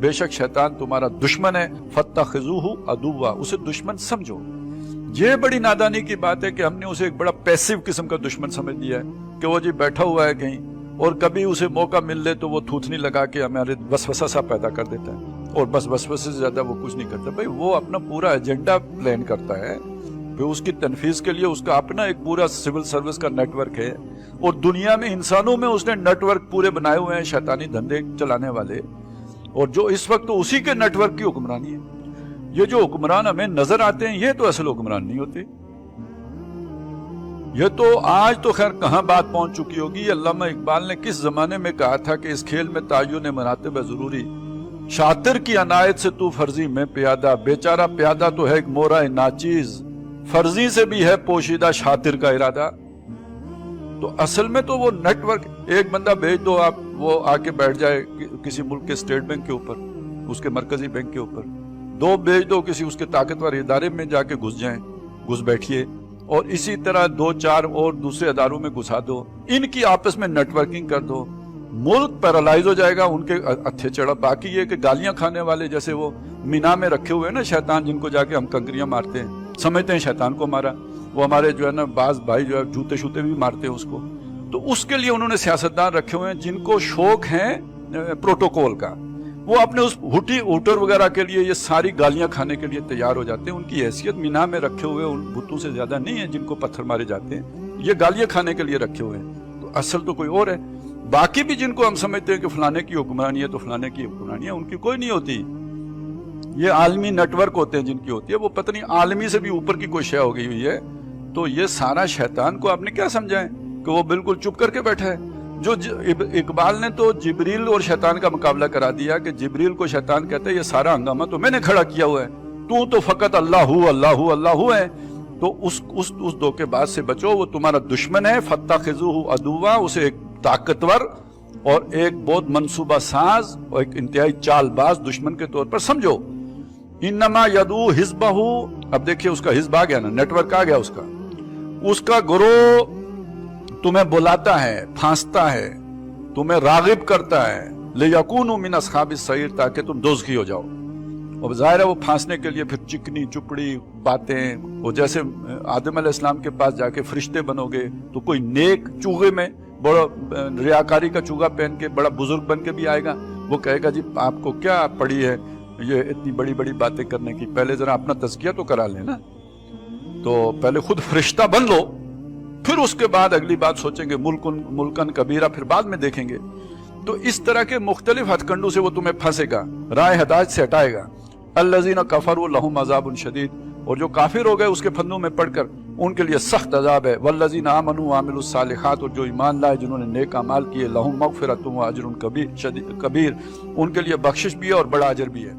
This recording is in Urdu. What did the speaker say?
بے شک شیطان تمہارا دشمن ہے فاتخذوہ عدوا، اسے دشمن سمجھو۔ یہ بڑی نادانی کی بات ہے کہ ہم نے اسے ایک بڑا پیسیو قسم کا دشمن سمجھ لیا ہے کہ وہ جی بیٹھا ہوا ہے کہیں، اور کبھی اسے موقع مل لے تو وہ تھوتنی لگا کے ہمارے وسوسہ سا پیدا کر دیتا ہے، اور بس وسوسے سے زیادہ وہ کچھ نہیں کرتا۔ بھائی وہ اپنا پورا ایجنڈا پلان کرتا ہے، پھر اس کی تنفیذ کے لیے اس کا اپنا ایک پورا سول سروس کا نیٹ ورک ہے، اور دنیا میں انسانوں میں اس نے نیٹ ورک پورے بنائے ہوئے ہیں شیطانی دھندے چلانے والے، اور جو اس وقت تو اسی کے نیٹ ورک کی حکمرانی ہے۔ یہ جو حکمران ہمیں نظر آتے ہیں یہ تو اصل حکمران نہیں ہوتے۔ یہ تو آج تو خیر کہاں بات پہنچ چکی ہوگی۔ علامہ اقبال نے کس زمانے میں کہا تھا کہ اس کھیل میں تعین مراتب ہے ضروری، شاطر کی عنایت سے تو فرضی میں پیادہ، بیچارہ پیادہ تو ہے ایک مورا ناچیز، فرضی سے بھی ہے پوشیدہ شاطر کا ارادہ۔ تو اصل میں تو وہ نیٹ ورک، ایک بندہ بھیج دو آپ، وہ آ کے بیٹھ جائے کسی ملک کے اسٹیٹ بینک کے اوپر، اس کے مرکزی بینک کے اوپر، دو بھیج دو کسی اس کے طاقتور ادارے میں جا کے گھس جائیں، گھس بیٹھیے، اور اسی طرح دو چار اور دوسرے اداروں میں گھسا دو، ان کی آپس میں نیٹ ورکنگ کر دو، ملک پیرالائز ہو جائے گا ان کے اتھے چڑھا۔ باقی یہ کہ گالیاں کھانے والے جیسے وہ مینا میں رکھے ہوئے ہیں نا شیطان، جن کو جا کے ہم کنکریاں مارتے ہیں، سمجھتے ہیں شیطان کو مارا، وہ ہمارے جو ہے نا بعض بھائی جو ہے جوتے شوتے بھی مارتے ہیں اس کو، تو اس کے لیے انہوں نے سیاستدان رکھے ہوئے ہیں جن کو شوق ہے پروٹوکول کا، وہ اپنے اس ہوٹر وغیرہ کے لیے یہ ساری گالیاں کھانے کے لیے تیار ہو جاتے ہیں۔ ان کی حیثیت مینا میں رکھے ہوئے ان بتوں سے زیادہ نہیں ہے جن کو پتھر مارے جاتے ہیں، یہ گالیاں کھانے کے لیے رکھے ہوئے ہیں، تو اصل تو کوئی اور ہے۔ باقی بھی جن کو ہم سمجھتے ہیں کہ فلانے کی حکمرانی ہے تو فلانے کی حکمرانی ہے، ان کی کوئی نہیں ہوتی۔ یہ عالمی نیٹ ورک ہوتے ہیں جن کی ہوتی ہے، وہ پتہ نہیں عالمی سے بھی اوپر کی کوئی شے ہو گئی ہوئی ہے۔ تو یہ سارا شیطان کو آپ نے کیا سمجھا ہے کہ وہ بالکل چپ کر کے بیٹھا ہے؟ جو اقبال نے تو جبریل اور شیطان کا مقابلہ کرا دیا کہ جبریل کو شیطان کہتا ہے یہ سارا ہنگامہ تو میں نے کھڑا کیا ہوا ہے، تو فقط اللہ اللہ اللہ ہے۔ تو اس دھوکے باز سے بچو، وہ تمہارا دشمن ہے، فاتخذوہ عدوا، اسے ایک طاقتور اور ایک بہت منصوبہ ساز اور ایک انتہائی چال باز دشمن کے طور پر سمجھو۔ انما یدعو حزبہ، اب دیکھیے اس کا حزب آ گیا نا، نیٹ ورک آ گیا اس کا گروہ تمہیں بلاتا ہے، پھانستا ہے، تمہیں راغب کرتا ہے، لیکونوا من اصحاب السعیر، تاکہ تم دوزخی ہو جاؤ۔ اور ظاہر ہے وہ پھانسنے کے لیے پھر چکنی چپڑی باتیں، وہ جیسے آدم علیہ السلام کے پاس جا کے فرشتے بنو گے تو کوئی نیک چوغے میں بڑا ریاکاری کا چوگا پہن کے بڑا بزرگ بن کے بھی آئے گا، وہ کہے گا جی آپ کو کیا پڑی ہے یہ اتنی بڑی بڑی باتیں کرنے کی، پہلے ذرا اپنا تزکیہ تو کرا لیں نا، تو پہلے خود فرشتہ بن لو، پھر اس کے بعد اگلی بات سوچیں گے، ملکن کبیرہ پھر بعد میں دیکھیں گے۔ تو اس طرح کے مختلف ہتھ کنڈوں سے وہ تمہیں پھنسے گا، راہ ہدایت سے ہٹائے گا۔ الذین کفروا لہم عذاب شدید، اور جو کافر ہو گئے اس کے پھندوں میں پڑھ کر ان کے لیے سخت عذاب ہے۔ والذین آمنوا وعملوا الصالحات، اور جو ایمان لائے جنہوں نے نیک اعمال کیے، لہم مغفرۃ واجر کبیر، ان کے لیے بخشش بھی ہے اور بڑا اجر بھی ہے۔